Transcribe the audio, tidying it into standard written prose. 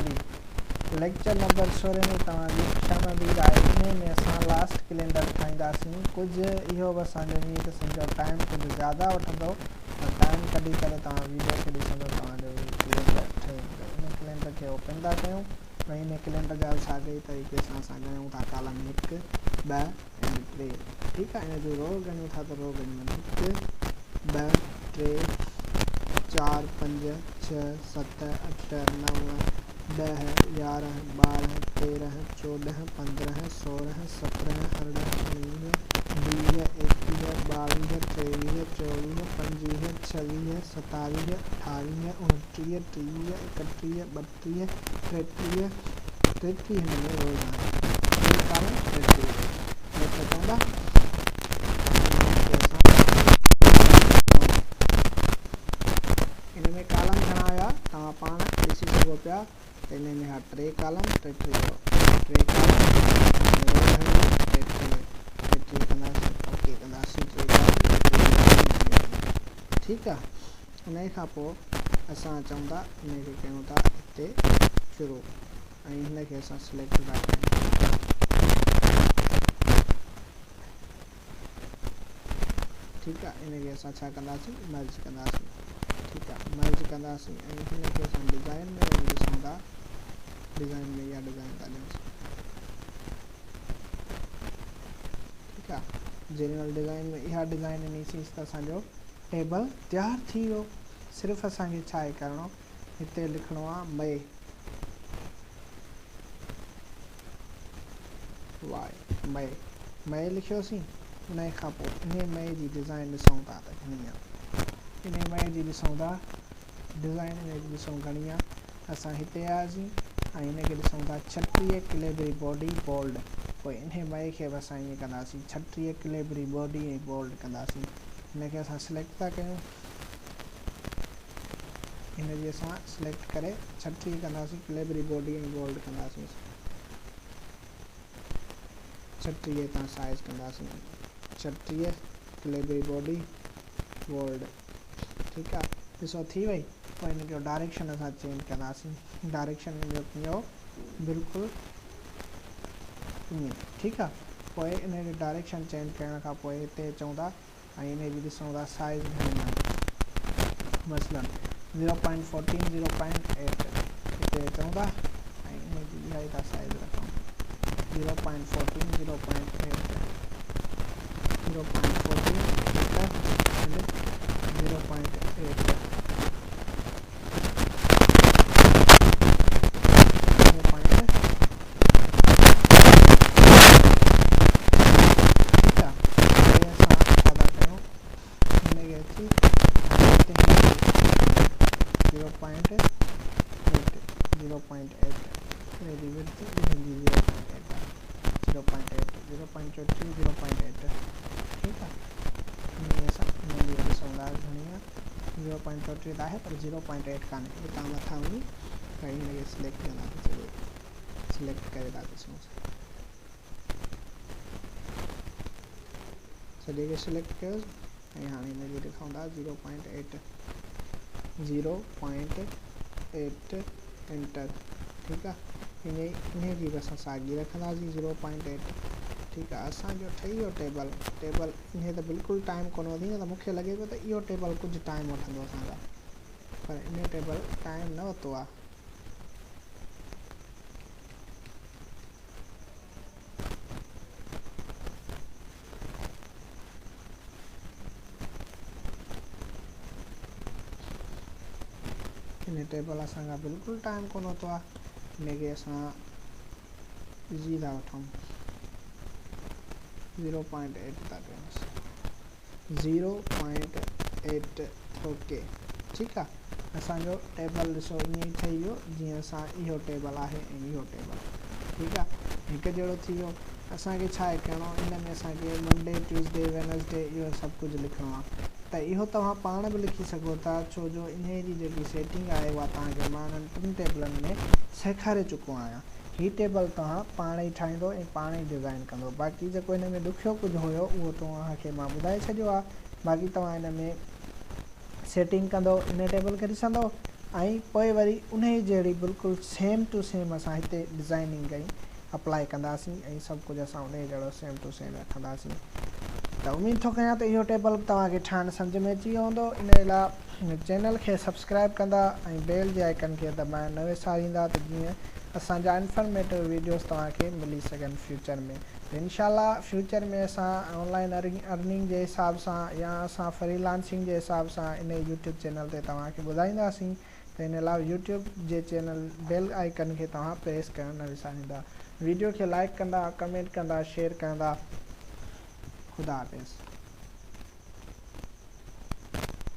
Sorry lecture number 16 में तव्हांजी ख़ुशामदीद आहे। इन में असां लास्ट कैलेंडर ठाहींदासीं। कुझु इहो बि असांजो ईअं त सम्झो टाइम कुझु ज़्यादा वठंदो, पर टाइम कढी करे तव्हां वीडियो खे ॾिसंदो तव्हांजो कैलेंडर ठही वेंदो। इन कैलेंडर खे ओपन था कयूं ऐं इन कैलेंडर जा साॻे तरीक़े सां असां ॻणियूं था कॉलम 1, 2 ऐं 3। ठीकु आहे। इन जो रो ॻणियूं था त रो ॻणियूं 1, 2, 3, 4, 5, 6, 7, 8, 9, 10, 11, 12, 13, 14, 15, 16, 17, 18, 19, 20, 21, 22, 23, 24, 25, 26, 27, 28, 29, 30, 31, 32, 33 हिन में रोज़ आहे। कॉलम 33 चवंदा इन में कॉलम घणा हुया तव्हां पाण ॾिसी सघो पिया। इन में हा 3 कॉलम 3 कॉलम कंदासीं ओके कंदासीं 3 कॉलम। ठीकु आहे। उन खां पोइ असां चऊं था इनखे कयूं था हिते शुरू ऐं हिनखे असां सिलेक्ट था कयूं। ठीकु आहे। इनखे असां छा कंदासीं मर्ज कंदासीं। ठीकु आहे। मर्ज कंदासीं ऐं हिनखे असां डिज़ाइन में वञी ॾिसूं था। डिज़ाइन में इहा डिज़ाइन था ॾियूं। ठीकु आहे। जनरल डिज़ाइन में इहा डिज़ाइन ॾिनीसीं त असांजो टेबल तयारु थी वियो। सिर्फ़ु असांखे छा आहे करिणो, हिते लिखिणो आहे मई लिखियोसीं। उन खां पोइ इन मई जी डिज़ाइन ॾिसूं था त घणी आहे। इन मई जी ॾिसूं था डिज़ाइन इन जी ॾिसूं घणी आहे। असां हिते आयासीं ऐं हिनखे ॾिसूं था 36 कैलेबरी बॉडी बोल्ड। पोइ इन मई खे बि असां ईअं कंदासीं 36 कैलेबरी बॉडी ऐं बोल्ड कंदासीं। हिनखे असां सिलेक्ट था कयूं। हिनजी असां सिलेक्ट करे 36 कंदासीं कैलेबरी बॉडी ऐं बोल्ड कंदासीं। 36 तां साइज़ कंदासीं 36 कैलेबरी बॉडी बोल्ड। ठीकु आहे। ॾिसो थी वई। पोइ हिनजो डायरेक्शन असां चेंज कंदासीं। डायरेक्शन जो कीअं बिल्कुलु ईअं। ठीकु आहे। पोइ इन जो डायरेक्शन चेंज करण खां पोइ हिते अचूं था ऐं हिनजी ॾिसूं था साइज़ घणी आहे। मसलन 0.14 0.8 हिते अचूं था ऐं हिनजी इहा ई था साइज़ रखूं 0.14 0.8 0.14 एंड 0.8। आहे पर 0.8 कान्हे। तव्हां मथां वञी ऐं हिनखे सिलेक्ट कंदासीं। सिलेक्ट करे था ॾिसूं सॼे खे सिलेक्ट कयोसि ऐं हाणे हिनखे ॾिसूं था 0.8 एंटर। ठीकु आहे। इनजी बि असां साॻी रखंदासीं 0.8। ठीकु आहे। असांजो ठही वियो टेबल। इन त बिल्कुलु टाइम कोन वधी न त मूंखे लॻे पियो त इहो टेबल कुझु टाइम वठंदो असांजा, पर इन टेबल टाइम न वरितो आहे। इन टेबल असांखां बिल्कुलु टाइम कोन वरितो आहे। हिनखे असां इज़ी था वठूं 0.8 था कयूंसि 0.8 ओके। ठीकु आहे। असांजो टेबल ॾिसो ईअं ई ठही वियो जीअं असां इहो टेबल आहे ऐं इहो टेबल। ठीकु आहे। हिकु जहिड़ो थी वियो। असांखे छा आहे करिणो, इन में असांखे मंडे ट्यूसडे वेनसडे इहो सभु कुझु लिखिणो आहे। त इहो तव्हां पाण बि लिखी सघो था, छो जो इन जी जेकी सेटिंग आहे उहा तव्हांखे मां हिननि 3 टेबलनि में सेखारे चुको आहियां। हीउ टेबल तव्हां पाण ई ठाहींदो ऐं पाण ई डिज़ाइन कंदो। बाक़ी जेको हिन में ॾुखियो कुझु हुयो उहो तव्हांखे मां ॿुधाए छॾियो आहे। बाक़ी तव्हां हिन में सेटिंग कंदो, इन टेबल खे ॾिसंदो ऐं पोइ वरी उन जहिड़ी बिल्कुलु सेम टू सेम असां हिते डिज़ाइनिंग कई अप्लाई कंदासीं ऐं सभु कुझु असां उन जहिड़ो सेम टू सेम रखंदासीं। त उमेद थो कयां त इहो टेबल तव्हांखे ठाहिणु सम्झ में अची वियो हूंदो। इन लाइ चैनल खे सब्सक्राइब कंदा ऐं बेल जे आइकन खे दॿाइण न विसारींदा त जीअं असांजा इंफॉर्मेटिव वीडियोस तव्हांखे मिली सघनि फ्यूचर में। त इंशाल्लाह फ्यूचर में असां ऑनलाइन अर्निंग जे हिसाब सां या असां फ्रीलांसिंग जे हिसाब सां इन यूट्यूब चैनल ते तव्हांखे ॿुधाईंदासीं। त इन लाइ यूट्यूब जे चैनल बेल आइकन खे तव्हां प्रेस करणु न विसारींदा। वीडियो खे लाइक कंदा, कमेंट कंदा, शेयर कंदा। खुदा हाफ़िज़।